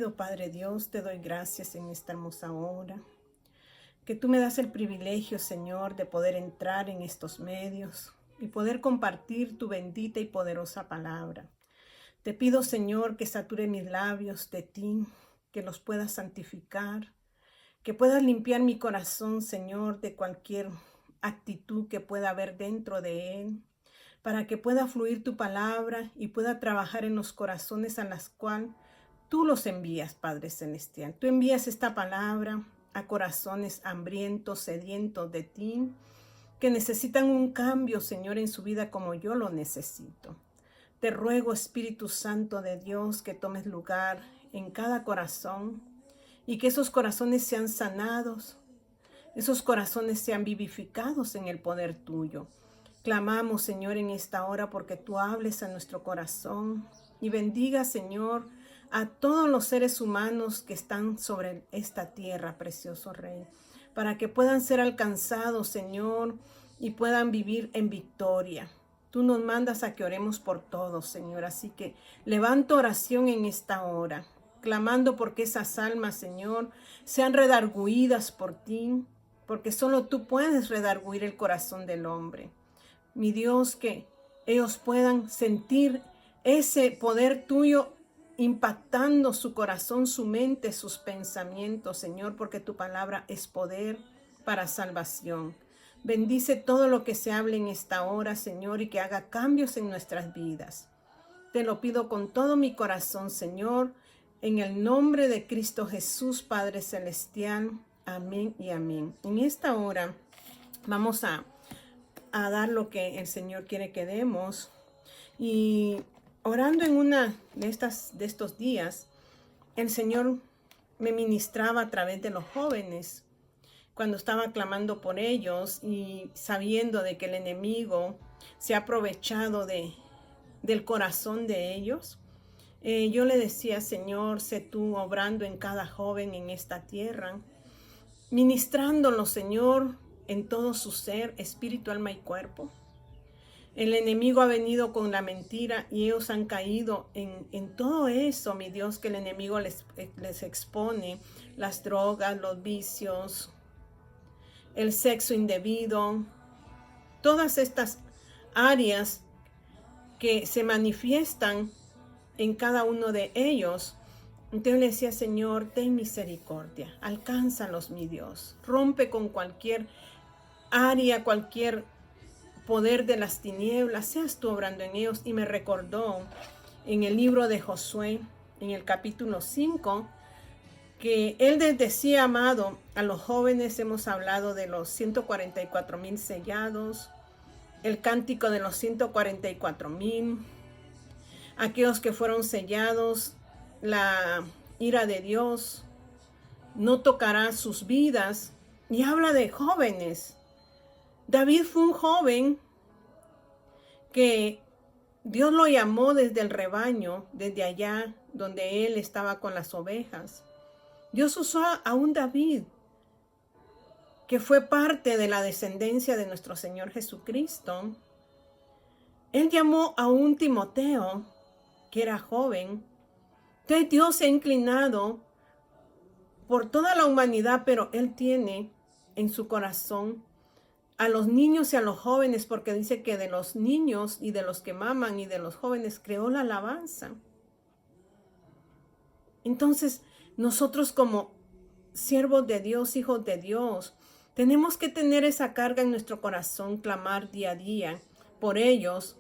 Padre Dios, te doy gracias en esta hermosa hora, que tú me das el privilegio, Señor, de poder entrar en estos medios y poder compartir tu bendita y poderosa palabra. Te pido, Señor, que sature mis labios de ti, que los puedas santificar, que puedas limpiar mi corazón, Señor, de cualquier actitud que pueda haber dentro de él, para que pueda fluir tu palabra y pueda trabajar en los corazones a las cuales tú los envías, Padre Celestial. Tú envías esta palabra a corazones hambrientos, sedientos de ti, que necesitan un cambio, Señor, en su vida como yo lo necesito. Te ruego, Espíritu Santo de Dios, que tomes lugar en cada corazón y que esos corazones sean sanados, esos corazones sean vivificados en el poder tuyo. Clamamos, Señor, en esta hora porque tú hables a nuestro corazón y bendiga, Señor, a todos los seres humanos que están sobre esta tierra, precioso Rey, para que puedan ser alcanzados, Señor, y puedan vivir en victoria. Tú nos mandas a que oremos por todos, Señor, así que levanto oración en esta hora, clamando porque esas almas, Señor, sean redargüidas por ti, porque solo tú puedes redargüir el corazón del hombre. Mi Dios, que ellos puedan sentir ese poder tuyo impactando su corazón, su mente, sus pensamientos, Señor, porque tu palabra es poder para salvación. Bendice todo lo que se hable en esta hora, Señor, y que haga cambios en nuestras vidas. Te lo pido con todo mi corazón, Señor, en el nombre de Cristo Jesús, Padre Celestial. Amén y amén. En esta hora vamos a dar lo que el Señor quiere que demos. Y orando en una de estos días, el Señor me ministraba a través de los jóvenes, cuando estaba clamando por ellos y sabiendo de que el enemigo se ha aprovechado del corazón de ellos. Yo le decía, Señor, sé tú obrando en cada joven en esta tierra, ministrándolo, Señor, en todo su ser, espíritu, alma y cuerpo. El enemigo ha venido con la mentira y ellos han caído en todo eso, mi Dios, que el enemigo les expone, las drogas, los vicios, el sexo indebido, todas estas áreas que se manifiestan en cada uno de ellos. Entonces le decía, Señor, ten misericordia, alcánzalos, mi Dios, rompe con cualquier área, cualquier poder de las tinieblas, seas tú obrando en ellos. Y me recordó en el libro de Josué, en el capítulo 5, que él les decía, amado, a los jóvenes hemos hablado de los 144,000 sellados, el cántico de los 144,000, aquellos que fueron sellados, la ira de Dios no tocará sus vidas, y habla de jóvenes. David fue un joven que Dios lo llamó desde el rebaño, desde allá donde él estaba con las ovejas. Dios usó a un David que fue parte de la descendencia de nuestro Señor Jesucristo. Él llamó a un Timoteo que era joven. Entonces Dios se ha inclinado por toda la humanidad, pero Él tiene en su corazón a los niños y a los jóvenes, porque dice que de los niños y de los que maman y de los jóvenes creó la alabanza. Entonces, nosotros como siervos de Dios, hijos de Dios, tenemos que tener esa carga en nuestro corazón, clamar día a día por ellos.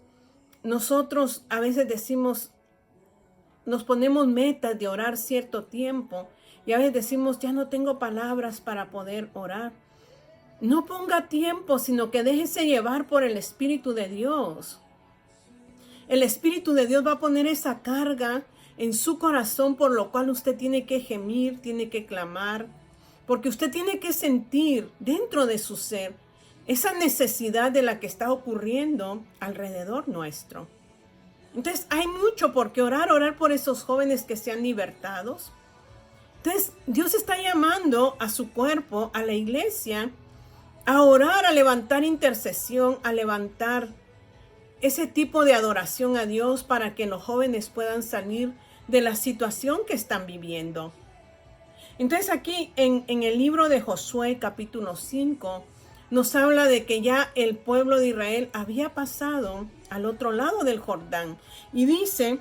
Nosotros a veces decimos, nos ponemos metas de orar cierto tiempo y a veces decimos, ya no tengo palabras para poder orar. No ponga tiempo, sino que déjese llevar por el Espíritu de Dios. El Espíritu de Dios va a poner esa carga en su corazón, por lo cual usted tiene que gemir, tiene que clamar, porque usted tiene que sentir dentro de su ser esa necesidad de la que está ocurriendo alrededor nuestro. Entonces hay mucho por qué orar por esos jóvenes que sean libertados. Entonces Dios está llamando a su cuerpo, a la iglesia, a orar, a levantar intercesión, a levantar ese tipo de adoración a Dios para que los jóvenes puedan salir de la situación que están viviendo. Entonces aquí en el libro de Josué capítulo 5 nos habla de que ya el pueblo de Israel había pasado al otro lado del Jordán. Y dice,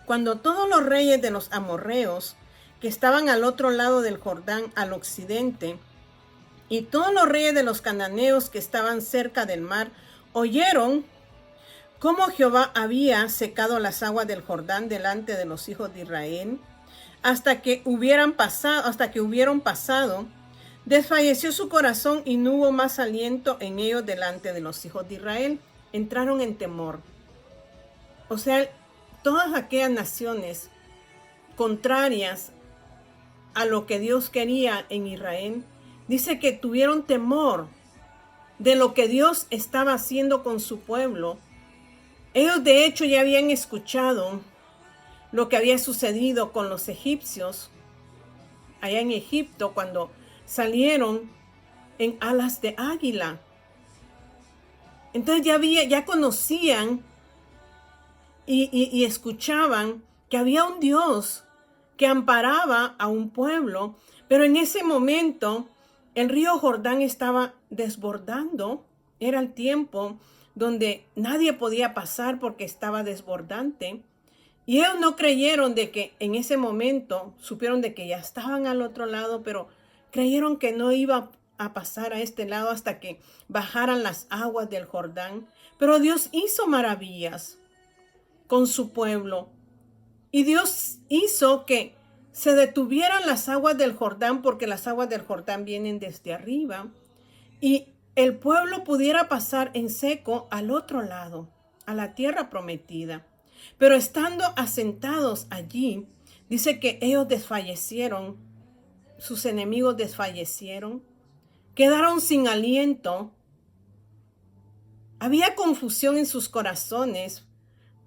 cuando todos los reyes de los amorreos que estaban al otro lado del Jordán al occidente, y todos los reyes de los cananeos que estaban cerca del mar, oyeron cómo Jehová había secado las aguas del Jordán delante de los hijos de Israel, hasta que hubieron pasado, desfalleció su corazón y no hubo más aliento en ellos delante de los hijos de Israel. Entraron en temor. O sea, todas aquellas naciones contrarias a lo que Dios quería en Israel, dice que tuvieron temor de lo que Dios estaba haciendo con su pueblo. Ellos de hecho ya habían escuchado lo que había sucedido con los egipcios allá en Egipto cuando salieron en alas de águila. Entonces ya conocían y escuchaban que había un Dios que amparaba a un pueblo, pero en ese momento el río Jordán estaba desbordando. Era el tiempo donde nadie podía pasar porque estaba desbordante. Y ellos no creyeron de que en ese momento, supieron de que ya estaban al otro lado, pero creyeron que no iba a pasar a este lado hasta que bajaran las aguas del Jordán. Pero Dios hizo maravillas con su pueblo. Y Dios hizo que se detuvieran las aguas del Jordán, porque las aguas del Jordán vienen desde arriba, y el pueblo pudiera pasar en seco al otro lado, a la tierra prometida. Pero estando asentados allí, dice que ellos desfallecieron, sus enemigos desfallecieron, quedaron sin aliento. Había confusión en sus corazones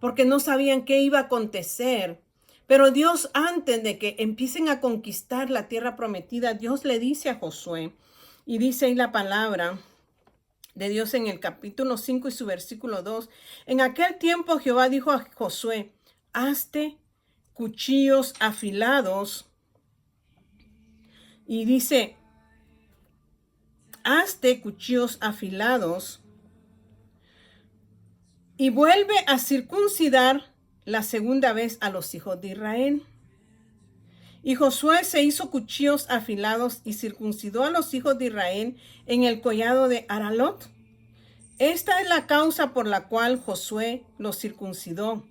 porque no sabían qué iba a acontecer. Pero Dios, antes de que empiecen a conquistar la tierra prometida, Dios le dice a Josué, y dice ahí la palabra de Dios en el capítulo 5 y su versículo 2. En aquel tiempo Jehová dijo a Josué, hazte cuchillos afilados. Y dice, hazte cuchillos afilados y vuelve a circuncidar la segunda vez a los hijos de Israel. Y Josué se hizo cuchillos afilados y circuncidó a los hijos de Israel en el collado de Aralot. Esta es la causa por la cual Josué los circuncidó.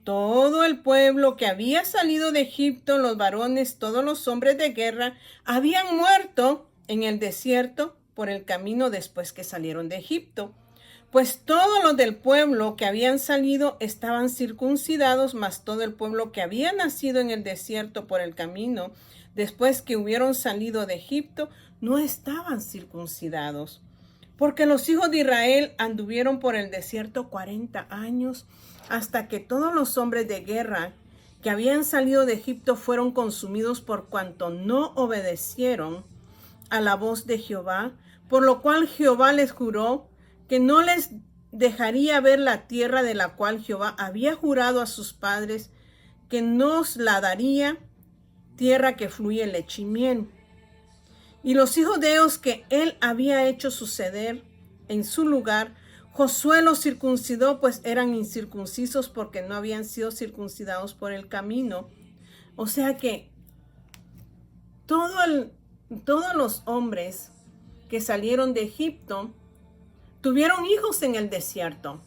Todo el pueblo que había salido de Egipto, los varones, todos los hombres de guerra, habían muerto en el desierto por el camino después que salieron de Egipto. Pues todos los del pueblo que habían salido estaban circuncidados, mas todo el pueblo que había nacido en el desierto por el camino, después que hubieron salido de Egipto, no estaban circuncidados. Porque los hijos de Israel anduvieron por el desierto 40 años, hasta que todos los hombres de guerra que habían salido de Egipto fueron consumidos por cuanto no obedecieron a la voz de Jehová, por lo cual Jehová les juró que no les dejaría ver la tierra de la cual Jehová había jurado a sus padres, que nos la daría, tierra que fluye leche y miel. Y los hijos de ellos que él había hecho suceder en su lugar, Josué los circuncidó, pues eran incircuncisos porque no habían sido circuncidados por el camino. O sea que todos los hombres que salieron de Egipto tuvieron hijos en el desierto,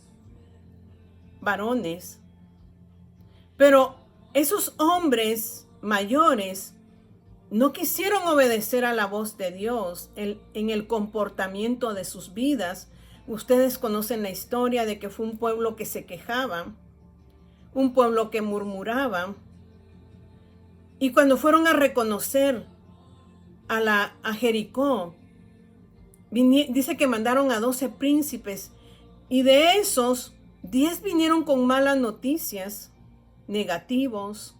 varones. Pero esos hombres mayores no quisieron obedecer a la voz de Dios en el comportamiento de sus vidas. Ustedes conocen la historia de que fue un pueblo que se quejaba, un pueblo que murmuraba. Y cuando fueron a reconocer a Jericó, dice que mandaron a 12 príncipes y de esos 10 vinieron con malas noticias, negativos,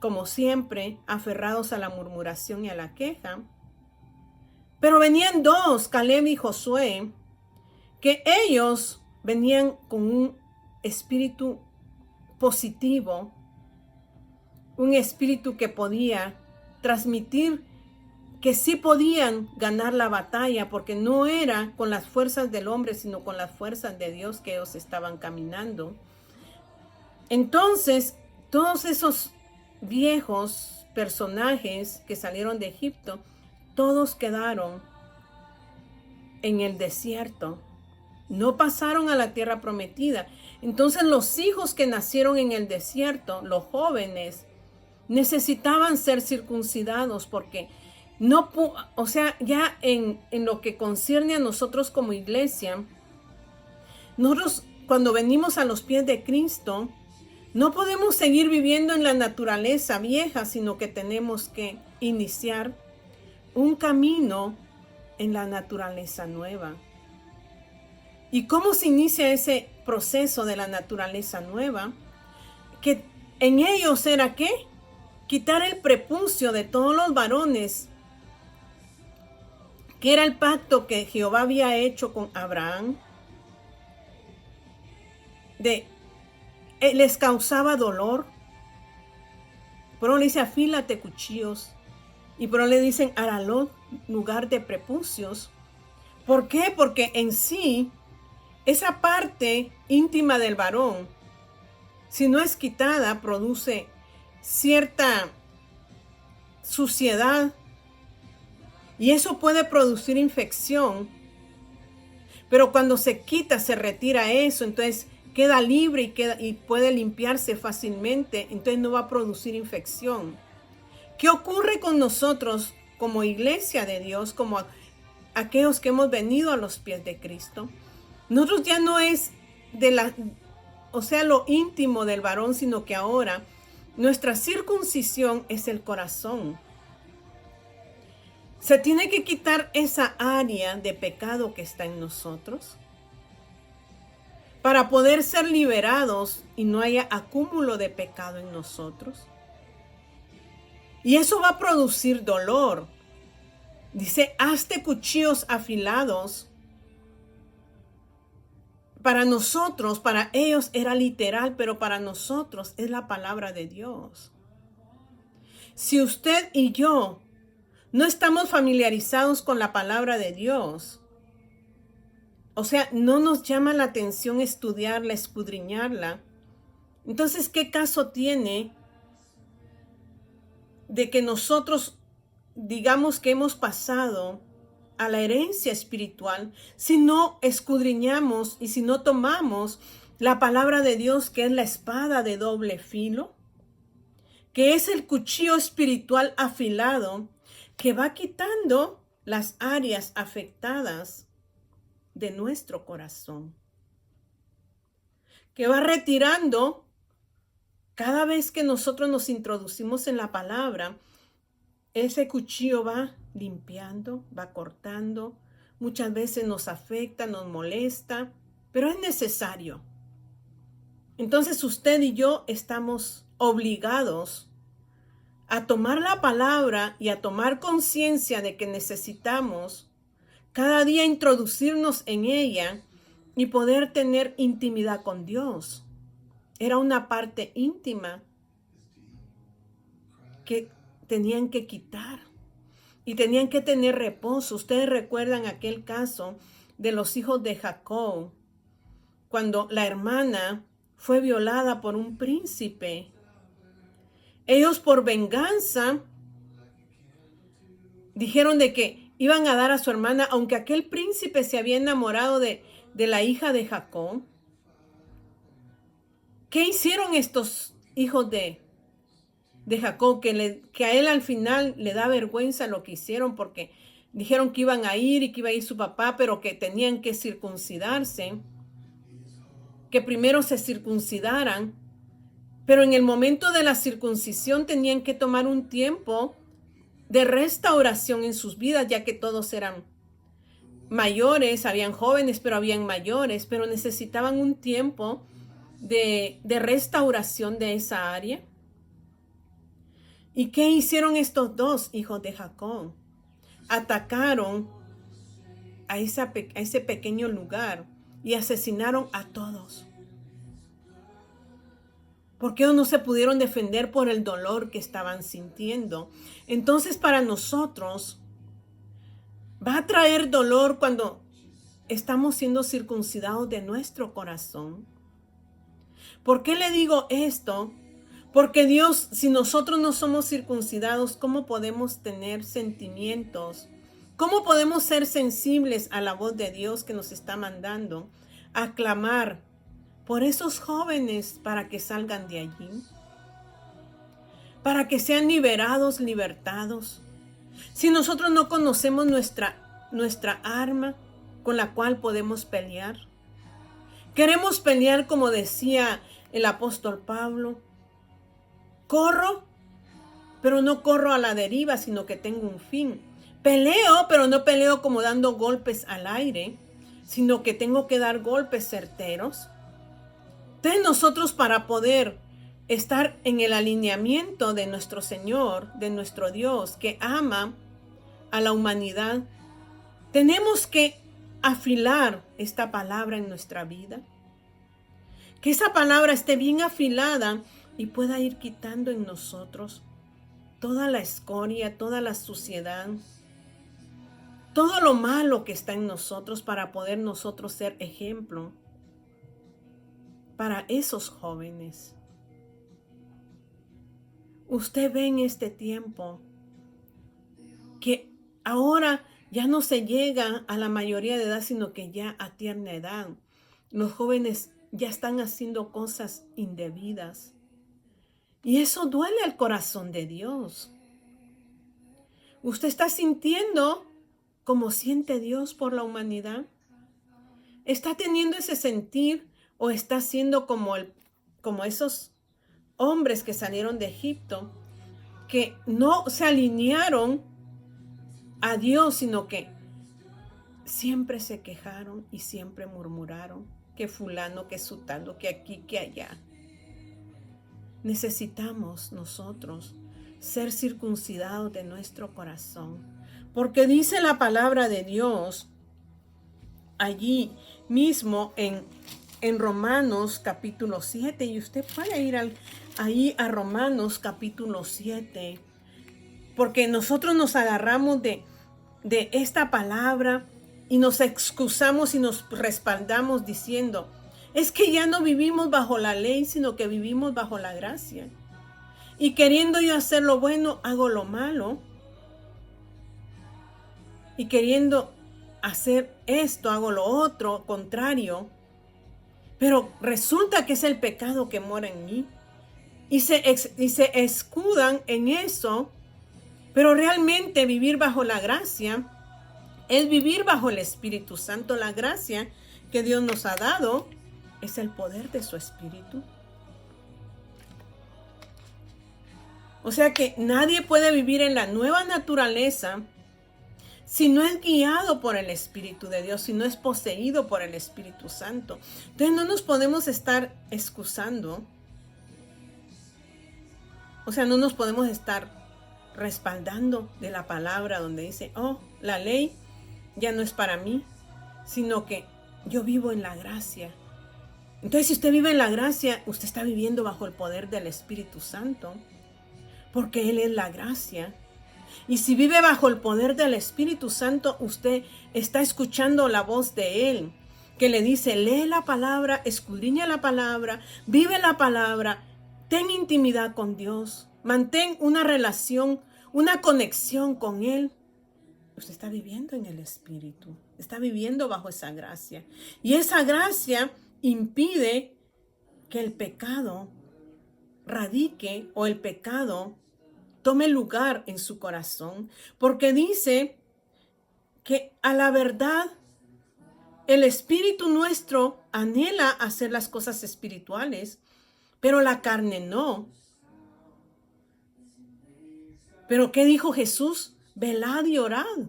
como siempre, aferrados a la murmuración y a la queja. Pero venían 2, Caleb y Josué, que ellos venían con un espíritu positivo, un espíritu que podía transmitir que sí podían ganar la batalla, porque no era con las fuerzas del hombre, sino con las fuerzas de Dios que ellos estaban caminando. Entonces, todos esos viejos personajes que salieron de Egipto, todos quedaron en el desierto. No pasaron a la tierra prometida. Entonces los hijos que nacieron en el desierto, los jóvenes, necesitaban ser circuncidados porque no, o sea, ya en lo que concierne a nosotros como iglesia, nosotros cuando venimos a los pies de Cristo, no podemos seguir viviendo en la naturaleza vieja, sino que tenemos que iniciar un camino en la naturaleza nueva. ¿Y cómo se inicia ese proceso de la naturaleza nueva? Que en ellos era ¿qué? Quitar el prepucio de todos los varones, que era el pacto que Jehová había hecho con Abraham. Les causaba dolor. Pero le dice, afílate cuchillos. Y pero le dicen, Aralot, lugar de prepucios. ¿Por qué? Porque en sí, esa parte íntima del varón, si no es quitada, produce cierta suciedad. Y eso puede producir infección. Pero cuando se quita, se retira eso, entonces queda libre y puede limpiarse fácilmente, entonces no va a producir infección. ¿Qué ocurre con nosotros como iglesia de Dios, como aquellos que hemos venido a los pies de Cristo? Nosotros ya no es lo íntimo del varón, sino que ahora nuestra circuncisión es el corazón. Se tiene que quitar esa área de pecado que está en nosotros para poder ser liberados y no haya acúmulo de pecado en nosotros. Y eso va a producir dolor. Dice, hazte cuchillos afilados. Para nosotros, para ellos era literal, pero para nosotros es la palabra de Dios. Si usted y yo no estamos familiarizados con la palabra de Dios, o sea, no nos llama la atención estudiarla, escudriñarla, entonces, ¿qué caso tiene de que nosotros digamos que hemos pasado a la herencia espiritual si no escudriñamos y si no tomamos la palabra de Dios, que es la espada de doble filo, que es el cuchillo espiritual afilado que va quitando las áreas afectadas de nuestro corazón, que va retirando cada vez que nosotros nos introducimos en la palabra. Ese cuchillo va limpiando, va cortando, muchas veces nos afecta, nos molesta, pero es necesario. Entonces usted y yo estamos obligados a tomar la palabra y a tomar conciencia de que necesitamos cada día introducirnos en ella y poder tener intimidad con Dios. Era una parte íntima que tenían que quitar y tenían que tener reposo. Ustedes recuerdan aquel caso de los hijos de Jacob, cuando la hermana fue violada por un príncipe. Ellos por venganza dijeron de que iban a dar a su hermana, aunque aquel príncipe se había enamorado de la hija de Jacob. ¿Qué hicieron estos hijos de Jacob? Que a él al final le da vergüenza lo que hicieron, porque dijeron que iban a ir y que iba a ir su papá, pero que tenían que circuncidarse, que primero se circuncidaran, pero en el momento de la circuncisión tenían que tomar un tiempo de restauración en sus vidas, ya que todos eran mayores, habían jóvenes, pero habían mayores, pero necesitaban un tiempo de restauración de esa área. ¿Y qué hicieron estos dos hijos de Jacob? Atacaron a ese pequeño lugar y asesinaron a todos. porque ellos no se pudieron defender por el dolor que estaban sintiendo. Entonces para nosotros va a traer dolor cuando estamos siendo circuncidados de nuestro corazón. ¿Por qué le digo esto? Porque Dios, si nosotros no somos circuncidados, ¿cómo podemos tener sentimientos? ¿Cómo podemos ser sensibles a la voz de Dios que nos está mandando a clamar por esos jóvenes para que salgan de allí? Para que sean liberados, libertados. Si nosotros no conocemos nuestra arma con la cual podemos pelear. Queremos pelear como decía el apóstol Pablo. Corro, pero no corro a la deriva, sino que tengo un fin. Peleo, pero no peleo como dando golpes al aire, sino que tengo que dar golpes certeros. Entonces nosotros, para poder estar en el alineamiento de nuestro Señor, de nuestro Dios, que ama a la humanidad, tenemos que afilar esta palabra en nuestra vida. Que esa palabra esté bien afilada y pueda ir quitando en nosotros toda la escoria, toda la suciedad, todo lo malo que está en nosotros, para poder nosotros ser ejemplo para esos jóvenes. Usted ve en este tiempo que ahora ya no se llega a la mayoría de edad, sino que ya a tierna edad. Los jóvenes ya están haciendo cosas indebidas. Y eso duele al corazón de Dios. ¿Usted está sintiendo como siente Dios por la humanidad? ¿Está teniendo ese sentir o está siendo como esos hombres que salieron de Egipto, que no se alinearon a Dios, sino que siempre se quejaron y siempre murmuraron, que fulano, que sutano, que aquí, que allá? Necesitamos nosotros ser circuncidados de nuestro corazón, porque dice la palabra de Dios allí mismo en Romanos capítulo 7, y usted puede ir ahí a Romanos capítulo 7, porque nosotros nos agarramos de esta palabra y nos excusamos y nos respaldamos diciendo: es que ya no vivimos bajo la ley, sino que vivimos bajo la gracia. Y queriendo yo hacer lo bueno, hago lo malo. Y queriendo hacer esto, hago lo otro, contrario. Pero resulta que es el pecado que mora en mí. Y se escudan en eso. Pero realmente vivir bajo la gracia es vivir bajo el Espíritu Santo. La gracia que Dios nos ha dado es el poder de su Espíritu. O sea que nadie puede vivir en la nueva naturaleza si no es guiado por el Espíritu de Dios, si no es poseído por el Espíritu Santo. Entonces no nos podemos estar excusando. O sea, no nos podemos estar respaldando de la palabra donde dice: oh, la ley ya no es para mí, sino que yo vivo en la gracia. Entonces, si usted vive en la gracia, usted está viviendo bajo el poder del Espíritu Santo, porque Él es la gracia. Y si vive bajo el poder del Espíritu Santo, usted está escuchando la voz de Él, que le dice: lee la palabra, escudriña la palabra, vive la palabra, ten intimidad con Dios, mantén una relación, una conexión con Él. Usted está viviendo en el Espíritu, está viviendo bajo esa gracia. Y esa gracia impide que el pecado radique o el pecado tome lugar en su corazón, porque dice que a la verdad el espíritu nuestro anhela hacer las cosas espirituales, pero la carne no. Pero ¿qué dijo Jesús? Velad y orad,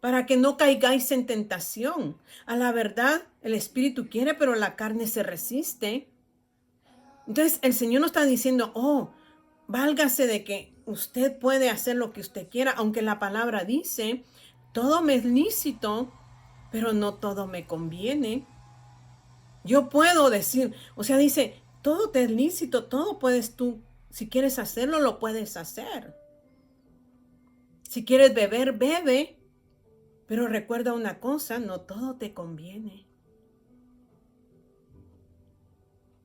para que no caigáis en tentación. A la verdad el espíritu quiere, pero la carne se resiste. Entonces el Señor nos está diciendo: oh, válgase de que usted puede hacer lo que usted quiera, aunque la palabra dice: todo me es lícito, pero no todo me conviene. Yo puedo decir, o sea, dice, todo te es lícito, todo puedes tú, si quieres hacerlo, lo puedes hacer. Si quieres beber, bebe, pero recuerda una cosa, no todo te conviene.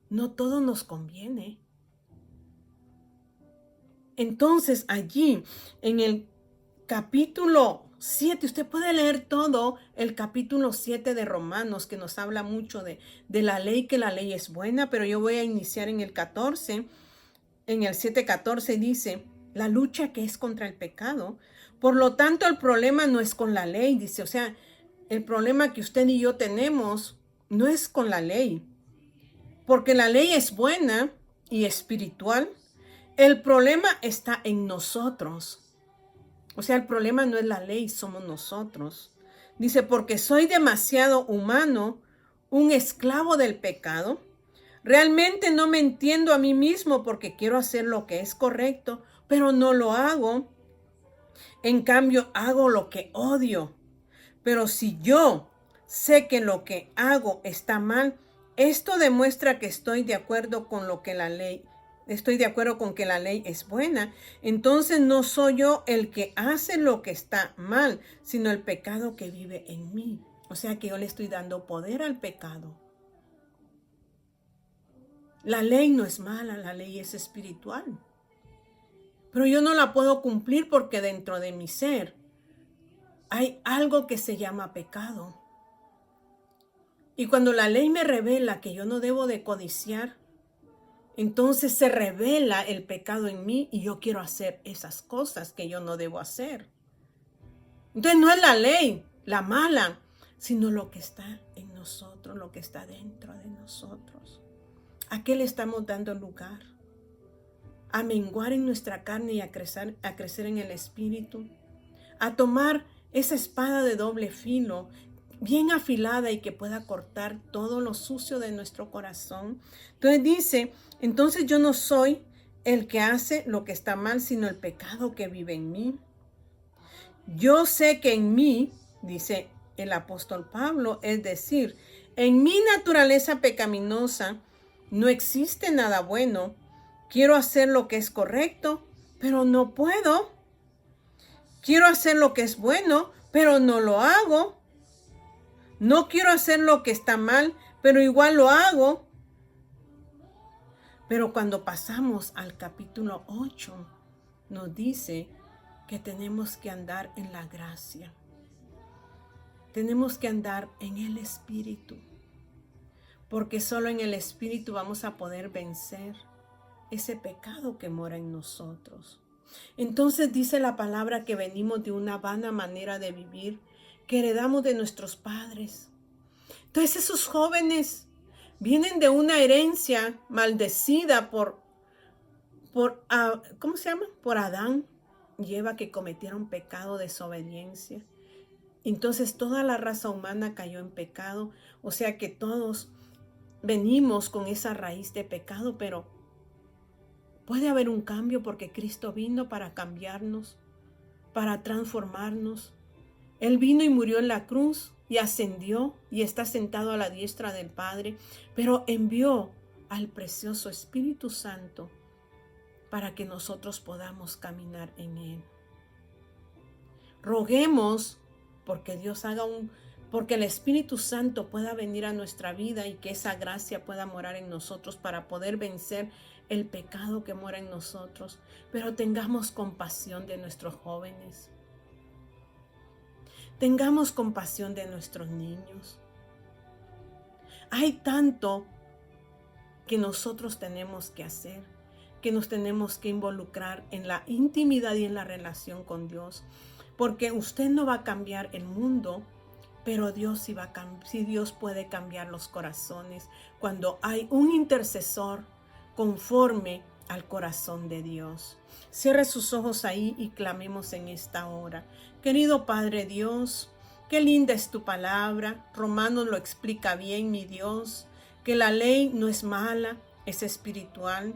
No todo nos conviene. Entonces allí, en el capítulo 7, usted puede leer todo el capítulo 7 de Romanos, que nos habla mucho de la ley, que la ley es buena, pero yo voy a iniciar en el 14, en el 7:14 dice, la lucha que es contra el pecado. Por lo tanto, el problema no es con la ley, dice, o sea, el problema que usted y yo tenemos no es con la ley, porque la ley es buena y espiritual. El problema está en nosotros. O sea, el problema no es la ley, somos nosotros. Dice, porque soy demasiado humano, un esclavo del pecado. Realmente no me entiendo a mí mismo porque quiero hacer lo que es correcto, pero no lo hago. En cambio, hago lo que odio. Pero si yo sé que lo que hago está mal, esto demuestra que estoy de acuerdo con lo que la ley, estoy de acuerdo con que la ley es buena. Entonces no soy yo el que hace lo que está mal, sino el pecado que vive en mí. O sea que yo le estoy dando poder al pecado. La ley no es mala, la ley es espiritual. Pero yo no la puedo cumplir porque dentro de mi ser hay algo que se llama pecado. Y cuando la ley me revela que yo no debo de codiciar, entonces se revela el pecado en mí y yo quiero hacer esas cosas que yo no debo hacer. Entonces no es la ley, la mala, sino lo que está en nosotros, lo que está dentro de nosotros. ¿A qué le estamos dando lugar? A menguar en nuestra carne y a crecer en el espíritu. A tomar esa espada de doble filo, bien afilada y que pueda cortar todo lo sucio de nuestro corazón. Entonces dice, entonces yo no soy el que hace lo que está mal, sino el pecado que vive en mí. Yo sé que en mí, dice el apóstol Pablo, es decir, en mi naturaleza pecaminosa no existe nada bueno. Quiero hacer lo que es correcto, pero no puedo. Quiero hacer lo que es bueno, pero no lo hago. No quiero hacer lo que está mal, pero igual lo hago. Pero cuando pasamos al capítulo 8, nos dice que tenemos que andar en la gracia. Tenemos que andar en el Espíritu. Porque solo en el Espíritu vamos a poder vencer ese pecado que mora en nosotros. Entonces dice la palabra que venimos de una vana manera de vivir que heredamos de nuestros padres. Entonces esos jóvenes vienen de una herencia maldecida por ¿cómo se llama? Por Adán y Eva, que cometieron pecado, desobediencia. Entonces toda la raza humana cayó en pecado. O sea que todos venimos con esa raíz de pecado, pero puede haber un cambio porque Cristo vino para cambiarnos, para transformarnos. Él vino y murió en la cruz y ascendió y está sentado a la diestra del Padre, pero envió al precioso Espíritu Santo para que nosotros podamos caminar en Él. Roguemos porque Dios porque el Espíritu Santo pueda venir a nuestra vida y que esa gracia pueda morar en nosotros para poder vencer el pecado que mora en nosotros. Pero tengamos compasión de nuestros jóvenes. Tengamos compasión de nuestros niños. Hay tanto que nosotros tenemos que hacer, que nos tenemos que involucrar en la intimidad y en la relación con Dios. Porque usted no va a cambiar el mundo, pero Dios sí Dios puede cambiar los corazones cuando hay un intercesor conforme al corazón de Dios. Cierre sus ojos ahí y clamemos en esta hora. Querido Padre Dios, qué linda es tu palabra. Romanos lo explica bien, mi Dios, que la ley no es mala, es espiritual.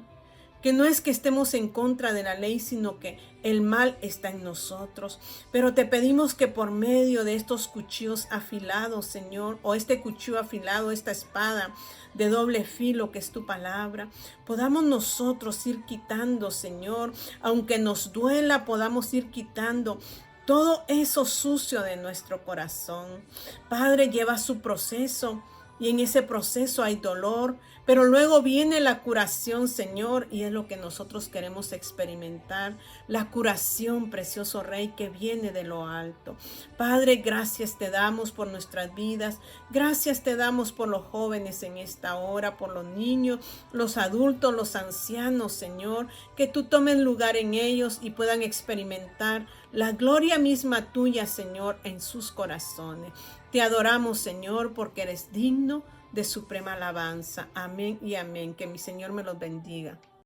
que no es que estemos en contra de la ley, sino que el mal está en nosotros. Pero te pedimos que por medio de estos cuchillos afilados, Señor, o este cuchillo afilado, esta espada de doble filo que es tu palabra, podamos nosotros ir quitando, Señor, aunque nos duela, podamos ir quitando todo eso sucio de nuestro corazón. Padre, lleva su proceso y en ese proceso hay dolor, pero luego viene la curación, Señor, y es lo que nosotros queremos experimentar, la curación, precioso Rey, que viene de lo alto. Padre, gracias te damos por nuestras vidas, gracias te damos por los jóvenes en esta hora, por los niños, los adultos, los ancianos, Señor, que tú tomes lugar en ellos y puedan experimentar la gloria misma tuya, Señor, en sus corazones. Te adoramos, Señor, porque eres digno de suprema alabanza. Amén y amén. Que mi Señor me los bendiga.